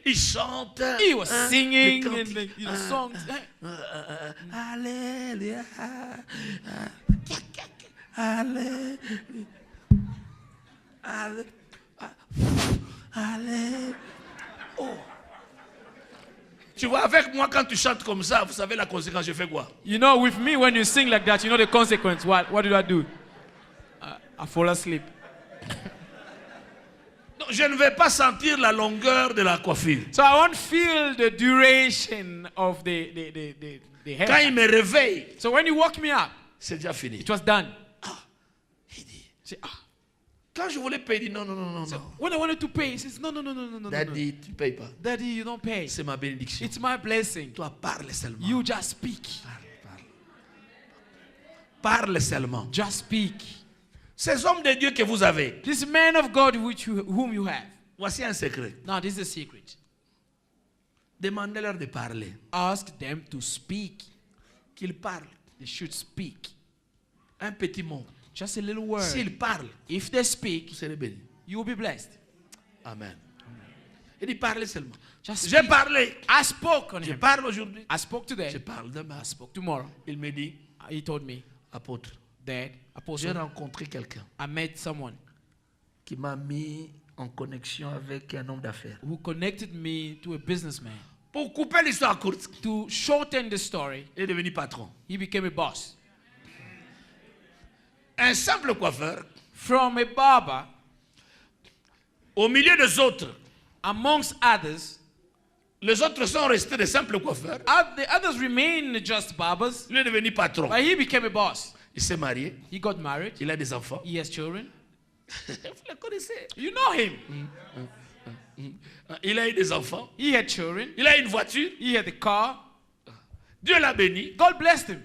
il chante. he was hein, singing les and cantiques. the songs. Alléluia. Alléluia. Alléluia. Oh. Tu vois, avec moi, quand tu chantes comme ça, vous savez la conséquence, je fais quoi? You know, with me, when you sing like that, you know the consequence. What did I do? I fall asleep. Donc, je ne vais pas sentir la longueur de la coiffure. So I won't feel the duration of the hair. Quand il me réveille, So when you woke me up, c'est déjà fini. it was done. Il dit, Say, quand je voulais payer, il dit non, non, non, non, non. when I wanted to pay, he says, no. Daddy, tu ne payes pas. Daddy, you don't pay. C'est ma bénédiction. It's my blessing. Toi, parle seulement. You just speak. Parle seulement. Just speak. Ces hommes de Dieu que vous avez, This man of God whom you have. voici un secret. Now, this is a secret. Demandez-leur de parler. Ask them to speak. Qu'ils parlent. They should speak. Un petit mot. Just a little word. S'ils parlent, If they speak, vous serez bénis. you will be blessed. Amen. Il dit parlez seulement. Just J'ai speak. parlé. I spoke on Je him. parle aujourd'hui. I spoke today. Je parle demain. I spoke tomorrow. Il me dit, He told me, apôtre, Dad, j'ai Apostle, rencontré quelqu'un I met someone qui m'a mis en connexion avec un homme d'affaires. who connected me to a businessman. Pour couper l'histoire courte, To shorten the story, il est devenu patron. he became a boss. Un simple coiffeur, From a barber, au milieu des autres, amongst others, les autres sont restés des simples coiffeurs. the others remain just barbers, Il est devenu patron. but he became a boss. Il s'est marié, He got married. il a des enfants. He has children. Vous le connaissez. You know him. Il a eu des enfants. He had children. Il a une voiture. He had a car. Dieu l'a béni. God blessed him.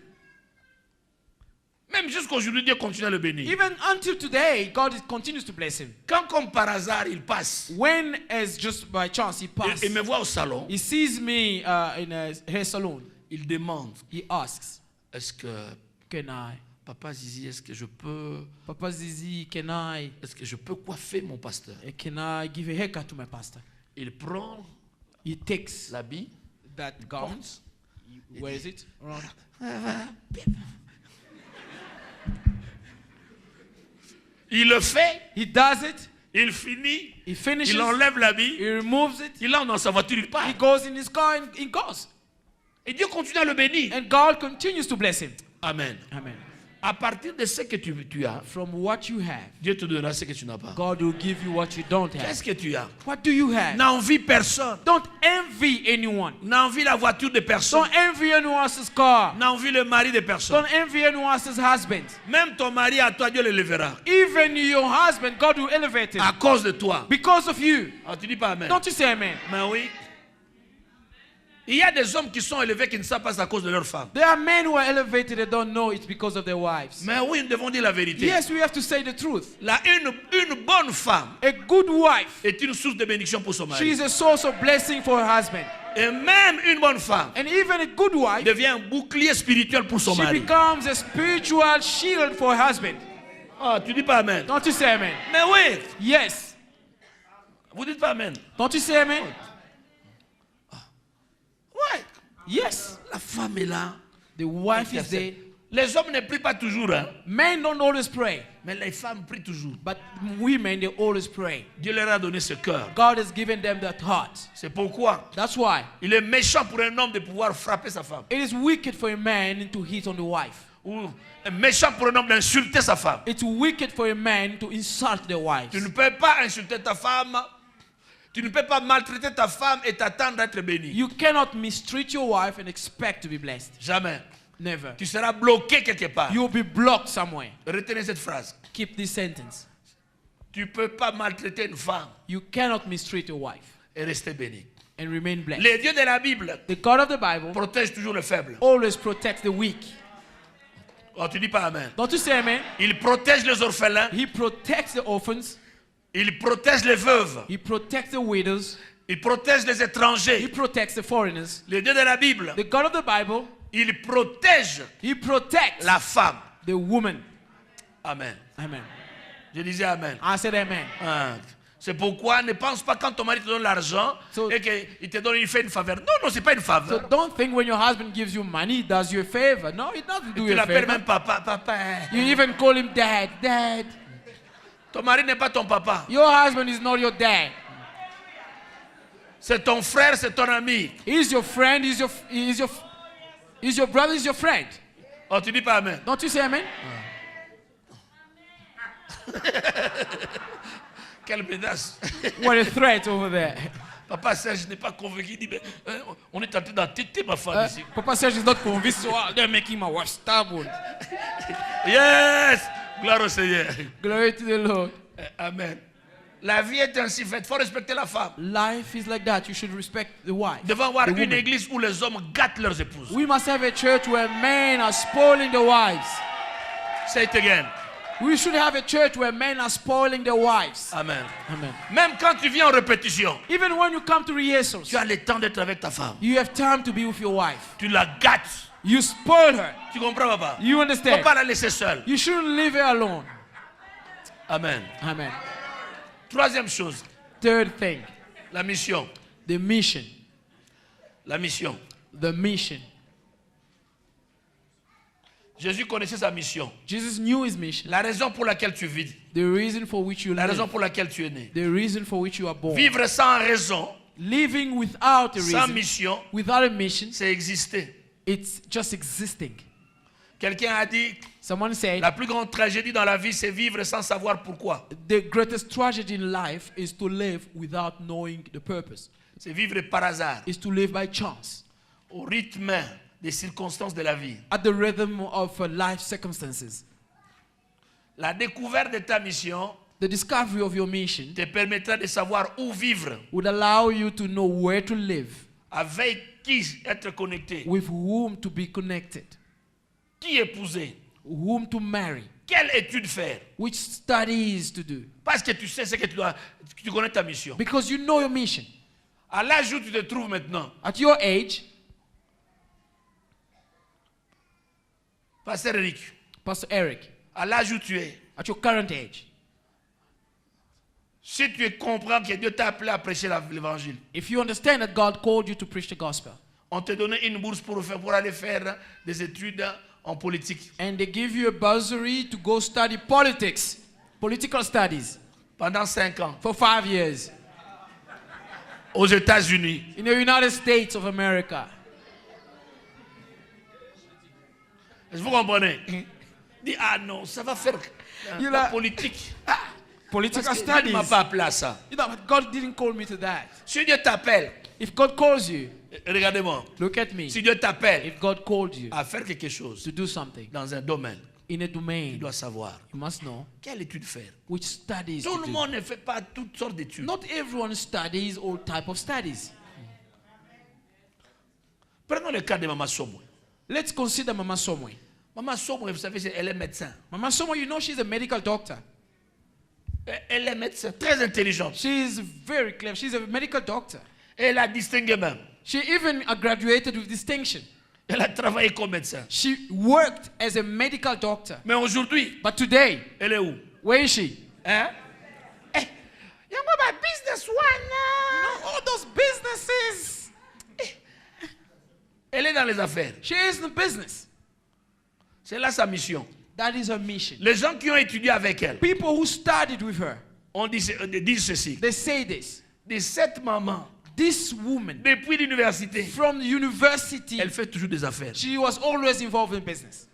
Même jusqu'aujourd'hui, Dieu continue à le bénir. Even until today, God continues to bless him. Quand, comme par hasard, il passe When, as just by chance, he passed, et me voit au salon, he sees me in a hair salon. il demande, He asks, est-ce que, can I, Papa Zizi, est-ce que je peux Papa Zizi, coiffer mon pasteur? can I give a haircut to my pastor? Il prend He takes l'habit, that gown. Where is it? Around. il le fait, He does it. il finit, He finishes. il enlève l'habit, He removes it. il entre dans sa voiture, il He part. goes in his car and he goes. Et Dieu continue à le bénir. And God continues to bless him. Amen. Amen. À partir de ce que tu as, From what you have, Dieu te donnera ce que tu n'as pas. God will give you what you don't have. Qu'est-ce que tu as? What do you have? N'envie personne. Don't envy anyone. N'envie la voiture de personne. Don't envy anyone else's car. N'envie le mari de personne. Don't envy anyone else's husband. Même ton mari à toi, Dieu le lèvera. Even your husband, God will elevate him. À cause de toi. Because of you. Ah, tu dis pas amen. Don't you say amen? Mais oui. Il y a des hommes qui sont élevés qui ne savent pas à cause de leur femme. There are men who are elevated and don't know it's because of their wives. Mais oui, nous devons dire la vérité. Yes, we have to say the truth. Une bonne femme A good wife, est une source de bénédiction pour son she mari. is a source of blessing for her husband. Et même une bonne femme And even a good wife, devient un bouclier spirituel pour son she mari. becomes a spiritual shield for her husband. Ah, tu dis pas amen. Don't you say amen? Mais oui, Yes. vous dites pas amen. Don't you say amen? Ouais. Yes. La femme est là. The wife is there. Les hommes ne prient pas toujours, hein. Men don't always pray, Mais les femmes prient toujours. but women, they always pray. Dieu leur a donné ce cœur. God has given them that heart. C'est pourquoi That's why il est méchant pour un homme de pouvoir frapper sa femme. it is wicked for a man to hit on the wife. Ou méchant pour un homme d'insulter sa femme. It's wicked for a man to insult their wives. Tu ne peux pas insulter ta femme. Tu ne peux pas maltraiter ta femme et t'attendre d'être béni. You cannot mistreat your wife and expect to be blessed. Jamais. Never. Tu seras bloqué quelque part. You'll be blocked somewhere. Retenez cette phrase. Keep this sentence. Tu ne peux pas maltraiter une femme You cannot mistreat your wife et rester béni. and remain blessed. Les dieux de la Bible The God of the Bible protègent toujours le faible. always protects the weak. Oh, tu dis pas amen. Don't you say amen? Il protège les orphelins. He protects the orphans. Il protège les veuves. He protects the widows. Il protège les He étrangers. protects the foreigners. Les dieux de la Bible, The God of the Bible, il protège He protects la femme. the woman. Amen. Amen. Je disais amen. I said amen. Ah, c'est pourquoi ne pense pas quand ton mari te donne l'argent So- et qu'il te donne, il fait une faveur. Non, non, c'est pas une So faveur. don't think when your husband gives you money, he does you a favor. No, he doesn't do Tu you a l'appelles favor. même papa, papa. You even call him dad. Dad. Ton mari n'est pas ton papa. Your husband is not your dad. C'est ton frère, c'est ton ami. He's your friend. He's your brother. He's your friend. Oh, tu dis pas amen. Don't you say amen? Quelle menace. What a threat over there. Papa Serge n'est pas convaincu. Il dit, mais, on est en train d'entêter ma femme ici. Papa Serge is not convinced, so they're making my wife stubborn. Yes! Gloire au Seigneur. Glory to the Lord. Amen. La vie est ainsi faite. Il faut respecter la femme. Life is like that. You should respect the wife. Devant avoir the une woman. église où les hommes gâtent leurs épouses. We must have a church where men are spoiling the wives. Say it again. We should have a church where men are spoiling their wives. Amen. Amen. Même quand tu viens en répétition, Even when you come to rehearsals, tu as le temps d'être avec ta femme. you have time to be with your wife. Tu la gâtes. You spoil her. Tu comprends, papa? You Tu ne understand? peux pas la laisser seule. You shouldn't leave her alone. Amen. Amen. Troisième chose, Third thing, la mission. the mission. La mission. The mission. Jésus connaissait sa mission. Jesus knew his mission. La raison pour laquelle tu vis. The reason for which you La raison live. pour laquelle tu es né. The reason for which you are born. Vivre sans raison, Living without a sans reason, mission, without a mission, c'est exister. it's just existing. Quelqu'un a dit, Someone said, la plus grande tragédie dans la vie, c'est vivre sans savoir pourquoi. the greatest tragedy in life is to live without knowing the purpose. C'est vivre par hasard, Is to live by chance, au rythme des circonstances de la vie. at the rhythm of life circumstances. La découverte de ta mission The discovery of your mission te permettra de savoir où vivre, would allow you to know where to live, avec qui être connecté, with whom to be connected, qui épouser, whom to marry, quelle étude faire. which studies to do. Parce que tu sais ce que tu connais ta mission. Because you know your mission. À l'âge où tu te trouves maintenant, At your age, Pasteur Eric, Pastor Eric, à l'âge où tu es, at your current age, si tu comprends que Dieu t'a appelé à prêcher l'évangile, if you understand that God called you to preach the gospel, on te donnait une bourse pour aller faire des études en politique and they give you a bursary to go study politics, political studies, pendant 5 ans for 5 years aux États-Unis. in the United States of America. Est-ce que vous comprenez? Dis, ah non, ça va faire You la know- politique. Political Parce que Dieu ne studies. m'a pas appelé à ça. You know, but God didn't call me to that. Si Dieu t'appelle, If God calls you, regardez-moi, look at me. si Dieu t'appelle If God called you à faire quelque chose to do something dans un domaine, in a tu domain, dois savoir you must know quelle étude faire. which studies Tout to le do. monde ne fait pas toutes sortes d'études. Not everyone studies all type of studies. Prenons le cas de Maman Somwe. Let's consider Mama Somwe. Maman Somwe, vous savez, elle est médecin. Mama Somwe, you know she's a medical doctor. Elle est médecin, très intelligente. She's very clever. She's a medical doctor. Elle a distingué même. She even graduated with distinction. Elle a travaillé comme médecin. She worked as a medical doctor. Mais aujourd'hui, But today, elle est où? where is she? Hein? Eh, you know my business one. All those businesses. Elle est dans les affaires. She is in the business. C'est là sa mission. That is her mission. Les gens qui ont étudié avec elle People who studied with her, disent ceci. they say this. De cette maman, This woman, depuis l'université, from the university, elle fait toujours des affaires. she was always involved in business.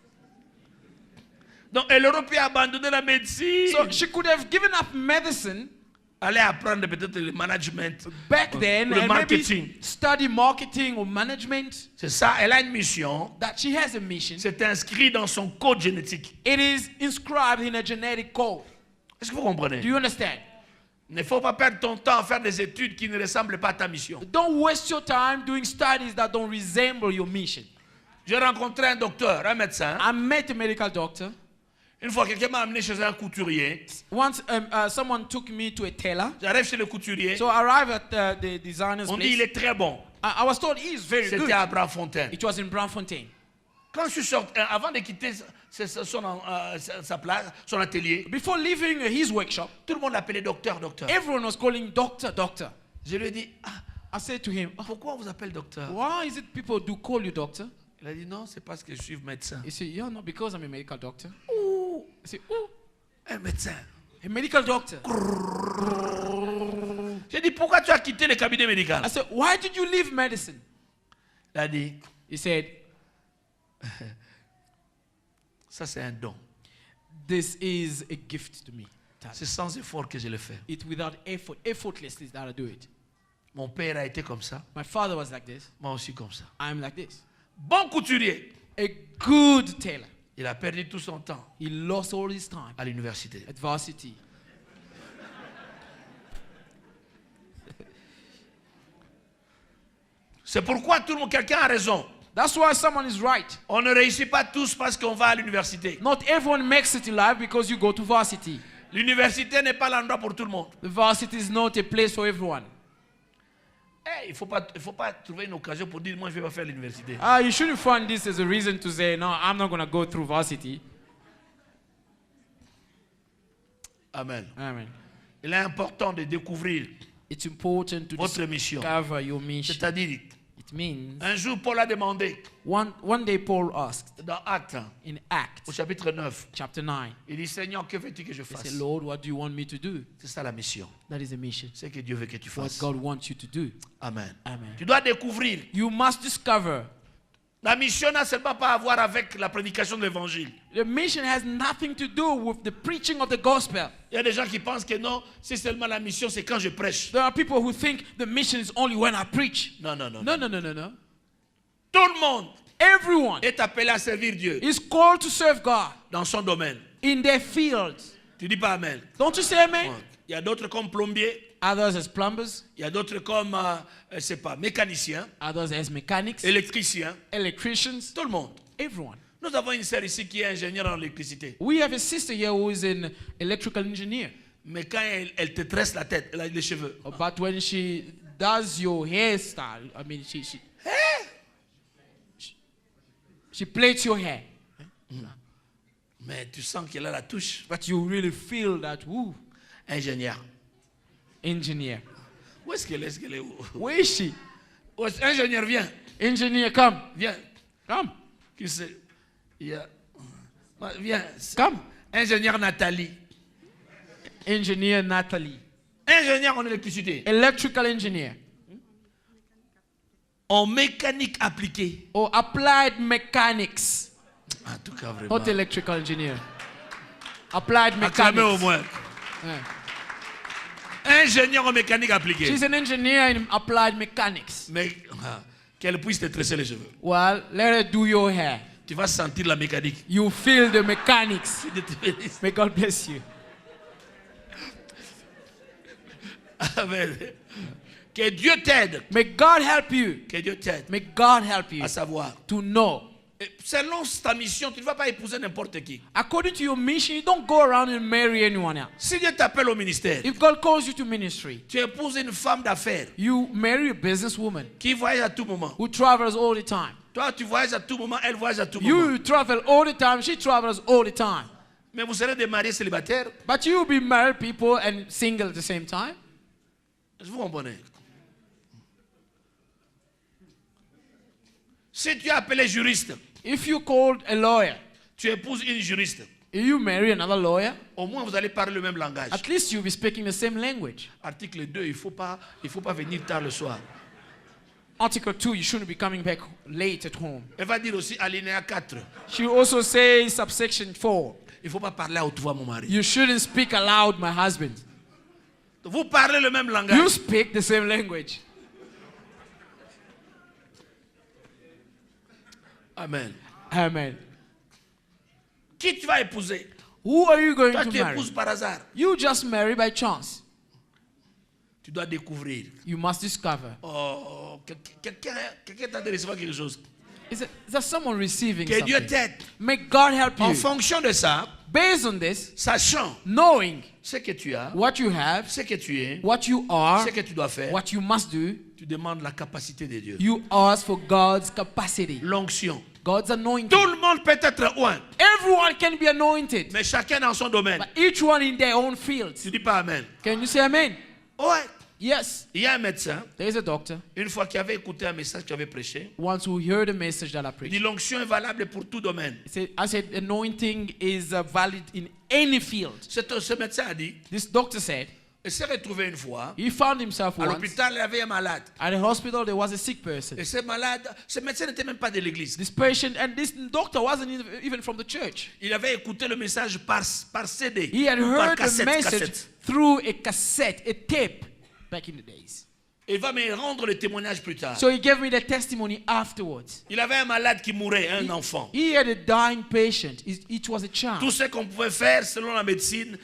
Donc elle aurait pu abandonner la médecine. So she could have given up medicine Aller apprendre peut-être le management. back then Le and marketing. maybe study marketing or management. C'est ça, elle a une mission. That she has a mission. C'est inscrit dans son code génétique. It is inscribed in a genetic code. Est-ce que vous comprenez? Do you understand? Il ne faut pas perdre ton temps à faire des études qui ne ressemblent pas à ta mission. Don't waste your time doing studies that don't resemble your mission. J'ai rencontré un docteur, un médecin. I met a medical doctor. Une fois, quelqu'un m'a amené chez un couturier. Once someone took me to a tailor. J'arrive chez le couturier. So I arrived at the designer's On dit il place. est très bon. I was told he is very good. C'était à Brafontaine. It was in Braamfontein. Quand je suis sorti, avant de quitter sa place, son atelier, Before leaving his workshop, tout le monde l'appelait docteur, docteur. everyone was calling doctor, doctor. Je lui ai dit, ah, I said to him, pourquoi on vous appelle docteur? why is it people do call you doctor? Il a dit, non, c'est parce que je suis médecin. He said, yeah, no, because I'm a medical doctor. Ouh, I said, oh, un médecin. a medical doctor. J'ai dit, pourquoi tu as quitté le cabinet médical? I said, why did you leave medicine? Il a dit, He said, ça c'est un don. this is a gift to me. C'est sans effort que je le fais. It's without effort, effortlessly that I do it. Mon père a été comme ça, My father was like this. moi aussi comme ça. I'm like this. Bon couturier. A good tailor. Il a perdu tout son temps He lost all his time à l'université. at varsity. C'est pourquoi tout le monde, quelqu'un a raison. That's why someone is right. On ne réussit pas tous parce qu'on va à l'université. Not everyone makes it in life because you go to varsity. L'université n'est pas l'endroit pour tout le monde. The varsity is not a place for everyone. Il ne faut pas trouver une occasion pour dire, moi je ne vais pas faire l'université. You shouldn't find this as a reason to say, no, I'm not going to go through varsity. Amen. Amen. Il est important de découvrir It's important to votre mission. discover your mission. C'est-à-dire, It means, un jour Paul a demandé, one day Paul asked dans Actes, in Acts au chapitre 9, chapter 9, il dit, Seigneur, que veux-tu que je he fasse? said, Lord, what do you want me to do? C'est ça la mission. That is a mission. C'est ce que Dieu veut que tu What fasses. God wants you to do. Amen. Amen. Tu dois découvrir. You must discover. La mission n'a seulement pas à voir avec la prédication de l'évangile. The mission has nothing to do with the preaching of the gospel. Il y a des gens qui pensent que non, c'est seulement la mission, c'est quand je prêche. There are people who think the mission is only when I preach. Non, non, non. No, no, no, no, no. Tout le monde Everyone est appelé à servir Dieu is called to serve God dans son domaine. in their fields. Tu dis pas Amen. Don't you say amen? Il y a d'autres comme plombiers, Others as plumbers, il y a d'autres comme, je sais pas, mécaniciens, others as mechanics, électriciens, electricians, tout le monde. everyone. Nous avons une sœur ici qui est ingénieure en électricité. We have a sister here who is an electrical engineer. Mais quand elle te tresse la tête, les cheveux, But when she does your hairstyle, I mean, she plaits your hair. mais tu sens qu'elle a la touche. But you really feel that, woo, Ingénieur. engineer. Où est-ce qu'elle est? Est-ce qu'elle est où? Where is she? Où est-ce- Ingénieur, viens. Engineer, come. Viens. Come. Qui c'est? Il y a... Viens. Come. Ingénieur Nathalie. Engineer Natalie. Ingénieur en électricité. Electrical engineer. En mécanique appliquée. Or applied mechanics. En tout cas, vraiment. Not electrical engineer. Applied Acclamez au mechanics. moins. Yeah. Ingénieur en mécanique appliquée. She's an engineer in applied mechanics. Mais qu'elle puisse te tresser les cheveux. Well, let her do your hair. Tu vas sentir la mécanique. You feel the mechanics. Dieu te bénisse. May God bless you. Amen. Que Dieu t'aide. May God help you. Que Dieu t'aide May God help you à savoir. to know. Et selon ta mission, tu ne vas pas épouser n'importe qui. According to your mission, you don't go around and marry anyone else. Si Dieu t'appelle au ministère, If God calls you to ministry, tu épouses une femme d'affaires you marry a businesswoman qui voyage à tout moment. who travels all the time. Toi, tu voyages à tout moment, elle voyage à tout moment. You travel all the time, she travels all the time. Mais vous serez des mariés célibataires. But you will be married people and single at the same time. Vous comprenez? Si tu es appelé juriste, If you called a lawyer, tu épouses une juriste, you marry another lawyer, au moins vous allez parler le même langage. at least you'll be speaking the same language. Article 2, il faut pas venir tard le soir. Article 2, you shouldn't be coming back late at home. Elle va dire aussi alinéa 4, She will also say subsection 4, il ne faut pas parler à haute voix mon mari. you shouldn't speak aloud, my husband. Vous parlez le même You langage. speak the same language. Amen. Amen. Qui tu vas épouser? Who are you going Toi, to tu marry? épouses par hasard. You just marry by chance. Tu dois découvrir. You must discover. Oh, quelqu'un t'a de recevoir quelque chose. Is there someone receiving Que Dieu something? t'aide. May God help En you. fonction de ça, Based on this, sachant knowing ce que tu as, what you have, ce que tu es, what you are, ce que tu dois faire, what you must do, tu demandes la capacité de Dieu. you ask for God's capacity, L'onction. God's anointing. Tout le monde peut être oint, Everyone can be anointed, mais chacun dans son domaine. but each one in their own fields. Tu dis pas Amen. Can you say amen? Ouais. Yes. Il y a un médecin, There is a doctor, une fois qu'il avait écouté un message que tu avais prêché, once who heard a message that I il dit preached. l'onction est valable pour tout domaine. I said anointing is valid in any field. Ce médecin a dit, This doctor said il s'est retrouvé une fois, he found himself à once l'hôpital, il y avait un malade. at a hospital. There was a sick person. Et ce malade, ce médecin n'était même pas de l'église. This patient and this doctor wasn't even from the church. Il avait écouté le message par CD, He had par heard the message through a cassette, a tape, back in the days. Il va me rendre le témoignage plus tard. So he gave me the testimony afterwards. Il avait un malade qui mourait, un enfant. He had a dying patient. It was a child. Tout ce qu'on pouvait faire selon la médecine,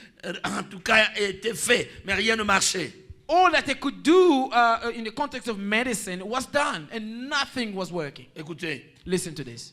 en tout cas, était fait, mais rien ne marchait. all that they could do in the context of medicine was done, and nothing was working. Écoutez, Listen to this.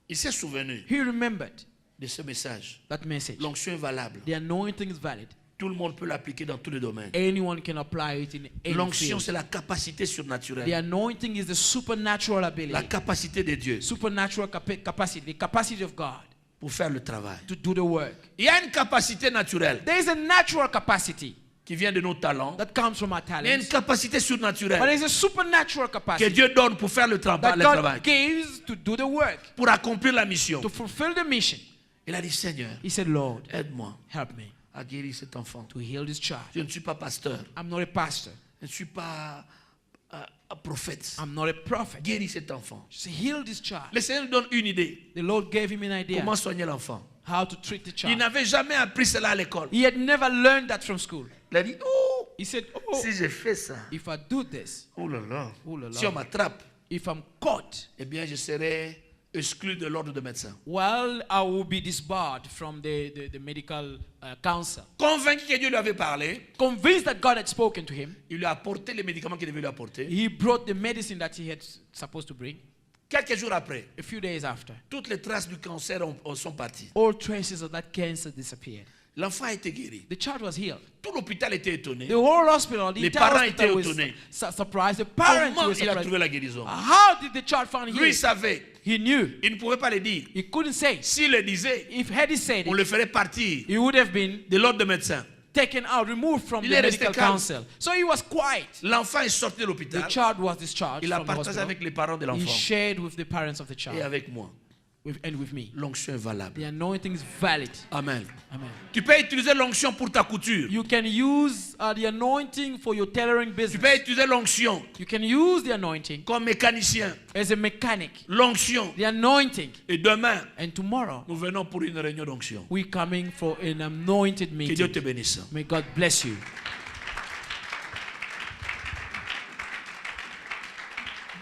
il s'est souvenu He remembered de ce message. that message. L'onction est valable. The anointing is valid. Tout le monde peut l'appliquer dans tous les domaines. Anyone can apply it in any L'onction, field. c'est la capacité The surnaturelle. anointing is the supernatural La ability, capacité de Dieu supernatural capacity, the capacity of God pour faire le travail. to do the work. Il y a une capacité naturelle There is a natural capacity qui vient de nos talents. that comes from our Il y a une talents, capacité but surnaturelle there is a supernatural que capacity Dieu donne pour faire le that travail, God gives to do the work, pour accomplir la mission. to fulfill the mission. Il a dit, Seigneur, He said, Lord, aide-moi help me à guérir cet enfant. to heal this child. Je ne suis pas pasteur, I'm not a pastor. je ne suis pas un prophète. I'm not a prophet. Guéris cet enfant. Just heal this child. Le Seigneur nous donne une idée. The Lord gave him an idea Comment soigner l'enfant? how to treat the Il child. n'avait jamais appris cela à l'école. He had never learned that from school. Il a dit, oh, He said, oh, si je fais ça, if I do this, oh là là, oh là là. si on m'attrape, if I'm caught, eh bien je serai exclu de l'ordre de médecin. well, I will be disbarred from the medical council. Convaincu que Dieu lui avait parlé, Convinced that God had spoken to him, il lui a apporté les médicaments qu'il devait lui apporter. he brought the medicine that he had supposed to bring. Quelques jours après, A few days after, toutes les traces du cancer sont parties. all traces of that cancer disappeared. L'enfant a été guéri. The child was healed. Tout l'hôpital était étonné. The whole hospital, the Les entire parents hospital étaient was étonnés. surprised. The parents Comment were il a surprised. trouvé la guérison? How did the child find Lui, il healing? savait. He knew. Il ne pouvait pas le dire. He couldn't say it. S'il le disait, If had he said on it, le ferait partir he would have been de l'ordre de médecin. taken out, removed from Il the est resté medical calme. council. So he was quiet. L'enfant est sorti de The l'hôpital. child was discharged Il a from the partagé hospital. avec les parents de He l'enfant shared with the parents of the et child avec moi. and with me. L'onction est valable. The anointing is valid. Amen. Amen. Tu peux utiliser l'onction pour ta couture. You can use the anointing for your tailoring Tu business. peux utiliser l'onction You can use the anointing comme mécanicien. as a mechanic. L'onction. The anointing. Et demain, And tomorrow, nous venons pour une réunion d'onction. we're coming for an anointed Que Dieu te meeting. bénisse. May God bless you.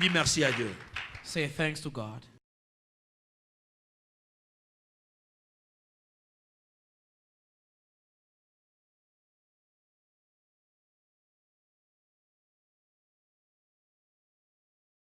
Dis merci à Dieu. Say thanks to God.